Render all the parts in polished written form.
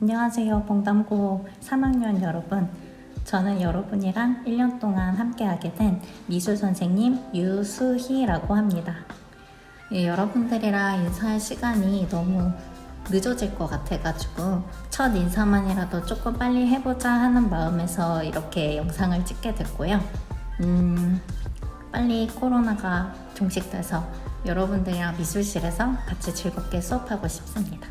안녕하세요. 봉담고 3학년 여러분. 저는 여러분이랑 1년 동안 함께하게 된 미술선생님 유수희라고 합니다. 여러분들이랑 인사할 시간이 너무 늦어질 것 같아가지고 첫 인사만이라도 조금 빨리 해보자 하는 마음에서 이렇게 영상을 찍게 됐고요. 빨리 코로나가 종식돼서 여러분들이랑 미술실에서 같이 즐겁게 수업하고 싶습니다.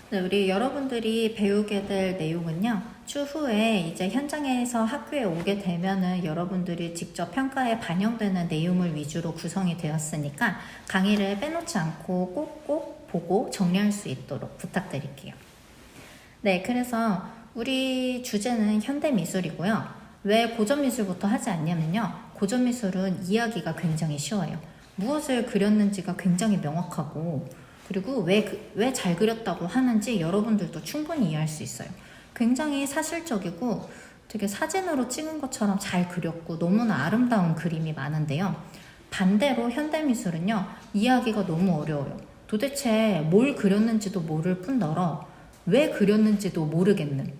네, 우리 여러분들이 배우게 될 내용은요, 추후에 이제 현장에서 학교에 오게 되면은 여러분들이 직접 평가에 반영되는 내용을 위주로 구성이 되었으니까 강의를 빼놓지 않고 꼭꼭 보고 정리할 수 있도록 부탁드릴게요. 네, 그래서 우리 주제는 현대미술이고요. 왜 고전미술부터 하지 않냐면요, 고전미술은 이야기가 굉장히 쉬워요. 무엇을 그렸는지가 굉장히 명확하고, 그리고 왜 잘 그렸다고 하는지 여러분들도 충분히 이해할 수 있어요. 굉장히 사실적이고 되게 사진으로 찍은 것처럼 잘 그렸고 너무나 아름다운 그림이 많은데요. 반대로 현대미술은요, 이야기가 너무 어려워요. 도대체 뭘 그렸는지도 모를 뿐더러 왜 그렸는지도 모르겠는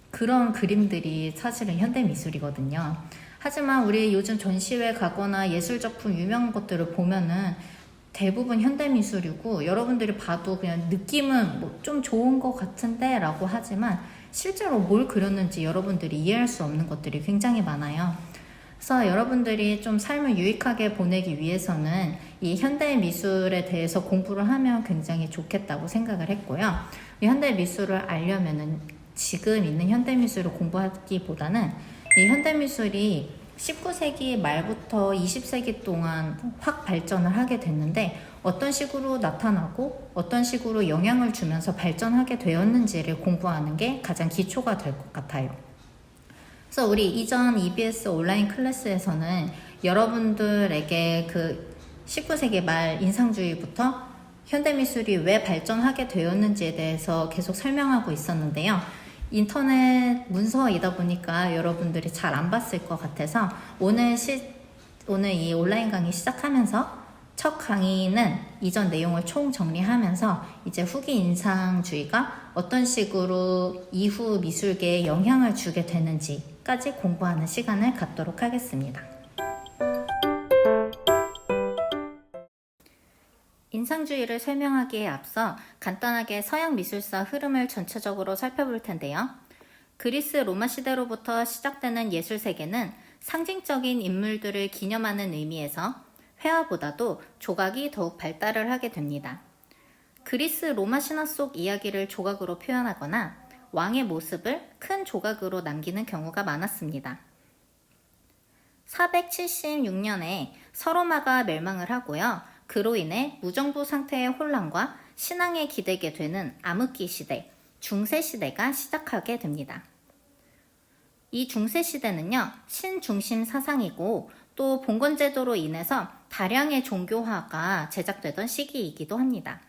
그런 그림들이 사실은 현대미술이거든요. 하지만 우리 요즘 전시회 가거나 예술작품 유명한 것들을 보면은 대부분 현대미술이고, 여러분들이 봐도 그냥 느낌은 뭐 좀 좋은 것 같은데 라고 하지만 실제로 뭘 그렸는지 여러분들이 이해할 수 없는 것들이 굉장히 많아요. 그래서 여러분들이 좀 삶을 유익하게 보내기 위해서는 이 현대미술에 대해서 공부를 하면 굉장히 좋겠다고 생각을 했고요. 이 현대미술을 알려면은 지금 있는 현대미술을 공부하기보다는 이 현대미술이 19세기 말부터 20세기 동안 확 발전을 하게 됐는데 어떤 식으로 나타나고 어떤 식으로 영향을 주면서 발전하게 되었는지를 공부하는 게 가장 기초가 될 것 같아요. 그래서 우리 이전 EBS 온라인 클래스에서는 여러분들에게 그 19세기 말 인상주의부터 현대미술이 왜 발전하게 되었는지에 대해서 계속 설명하고 있었는데요. 인터넷 문서이다 보니까 여러분들이 잘 안 봤을 것 같아서 오늘 이 온라인 강의 시작하면서 첫 강의는 이전 내용을 총 정리하면서 이제 후기 인상주의가 어떤 식으로 이후 미술계에 영향을 주게 되는지까지 공부하는 시간을 갖도록 하겠습니다. 인상주의를 설명하기에 앞서 간단하게 서양 미술사 흐름을 전체적으로 살펴볼 텐데요. 그리스 로마 시대로부터 시작되는 예술 세계는 상징적인 인물들을 기념하는 의미에서 회화보다도 조각이 더욱 발달을 하게 됩니다. 그리스 로마 신화 속 이야기를 조각으로 표현하거나 왕의 모습을 큰 조각으로 남기는 경우가 많았습니다. 476년에 서로마가 멸망을 하고요. 그로 인해 무정부 상태의 혼란과 신앙에 기대게 되는 암흑기 시대, 중세 시대가 시작하게 됩니다. 이 중세 시대는요, 신중심 사상이고 또 봉건제도로 인해서 다량의 종교화가 제작되던 시기이기도 합니다.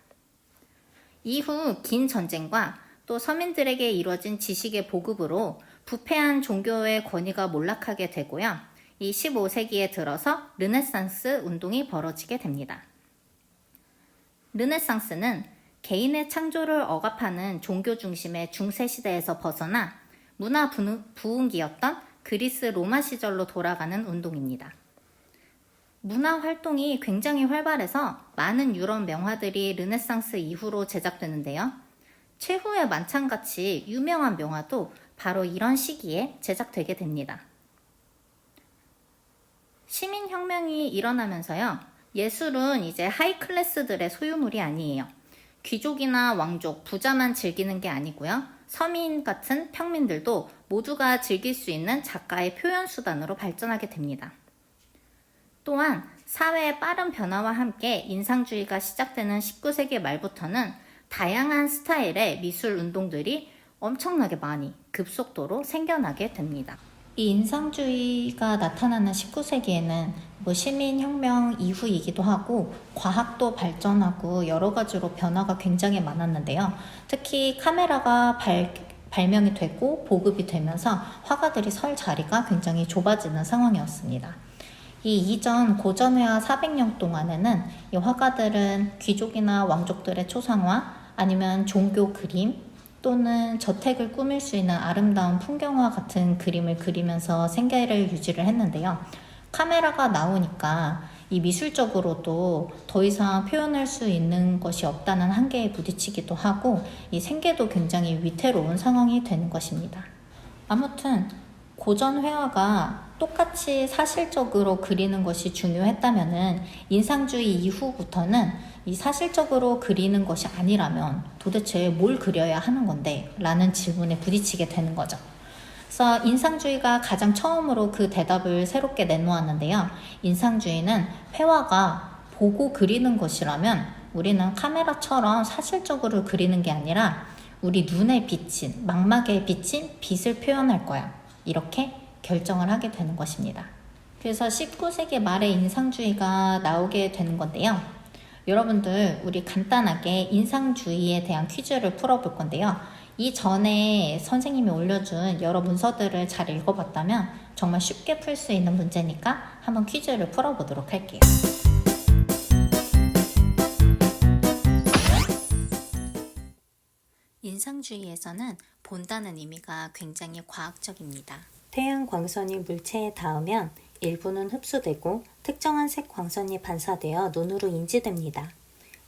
이후 긴 전쟁과 또 서민들에게 이루어진 지식의 보급으로 부패한 종교의 권위가 몰락하게 되고요. 이 15세기에 들어서 르네상스 운동이 벌어지게 됩니다. 르네상스는 개인의 창조를 억압하는 종교 중심의 중세 시대에서 벗어나 문화 부흥기였던 그리스 로마 시절로 돌아가는 운동입니다. 문화 활동이 굉장히 활발해서 많은 유럽 명화들이 르네상스 이후로 제작되는데요. 최후의 만찬같이 유명한 명화도 바로 이런 시기에 제작되게 됩니다. 시민혁명이 일어나면서요, 예술은 이제 하이클래스들의 소유물이 아니에요. 귀족이나 왕족, 부자만 즐기는 게 아니고요. 서민 같은 평민들도 모두가 즐길 수 있는 작가의 표현 수단으로 발전하게 됩니다. 또한 사회의 빠른 변화와 함께 인상주의가 시작되는 19세기 말부터는 다양한 스타일의 미술 운동들이 엄청나게 많이 급속도로 생겨나게 됩니다. 이 인상주의가 나타나는 19세기에는 시민혁명 이후이기도 하고 과학도 발전하고 여러 가지로 변화가 굉장히 많았는데요. 특히 카메라가 발명이 되고 보급이 되면서 화가들이 설 자리가 굉장히 좁아지는 상황이었습니다. 이 이전 고전회화 400년 동안에는 이 화가들은 귀족이나 왕족들의 초상화, 아니면 종교 그림 또는 저택을 꾸밀 수 있는 아름다운 풍경화 같은 그림을 그리면서 생계를 유지를 했는데요. 카메라가 나오니까 이 미술적으로도 더 이상 표현할 수 있는 것이 없다는 한계에 부딪히기도 하고 이 생계도 굉장히 위태로운 상황이 되는 것입니다. 아무튼 고전 회화가 똑같이 사실적으로 그리는 것이 중요했다면은 인상주의 이후부터는 이 사실적으로 그리는 것이 아니라면 도대체 뭘 그려야 하는 건데? 라는 질문에 부딪히게 되는 거죠. 그래서 인상주의가 가장 처음으로 그 대답을 새롭게 내놓았는데요. 인상주의는 회화가 보고 그리는 것이라면 우리는 카메라처럼 사실적으로 그리는 게 아니라 우리 눈에 비친, 망막에 비친 빛을 표현할 거야. 이렇게 결정을 하게 되는 것입니다. 그래서 19세기 말에 인상주의가 나오게 되는 건데요. 여러분들, 우리 간단하게 인상주의에 대한 퀴즈를 풀어볼 건데요. 이전에 선생님이 올려준 여러 문서들을 잘 읽어봤다면 정말 쉽게 풀 수 있는 문제니까 한번 퀴즈를 풀어보도록 할게요. 인상주의에서는 본다는 의미가 굉장히 과학적입니다. 태양 광선이 물체에 닿으면 일부는 흡수되고 특정한 색 광선이 반사되어 눈으로 인지됩니다.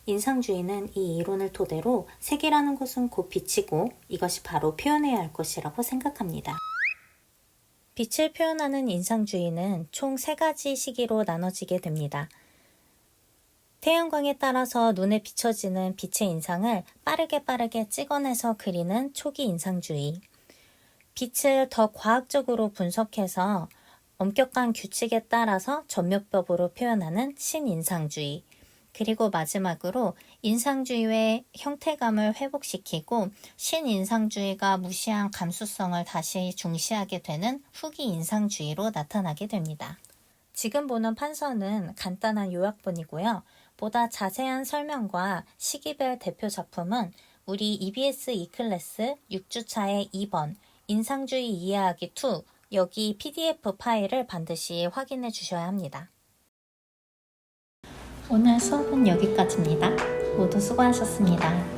인상주의는 이 이론을 토대로 색이라는 것은 곧 빛이고 이것이 바로 표현해야 할 것이라고 생각합니다. 빛을 표현하는 인상주의는 총 3가지 시기로 나눠지게 됩니다. 태양광에 따라서 눈에 비춰지는 빛의 인상을 빠르게 찍어내서 그리는 초기 인상주의. 빛을 더 과학적으로 분석해서 엄격한 규칙에 따라서 전묘법으로 표현하는 신인상주의. 그리고 마지막으로 인상주의의 형태감을 회복시키고 신인상주의가 무시한 감수성을 다시 중시하게 되는 후기 인상주의로 나타나게 됩니다. 지금 보는 판서는 간단한 요약본이고요. 보다 자세한 설명과 시기별 대표 작품은 우리 EBS E클래스 6주차의 2번 인상주의 이해하기 2 여기 PDF 파일을 반드시 확인해 주셔야 합니다. 오늘 수업은 여기까지입니다. 모두 수고하셨습니다.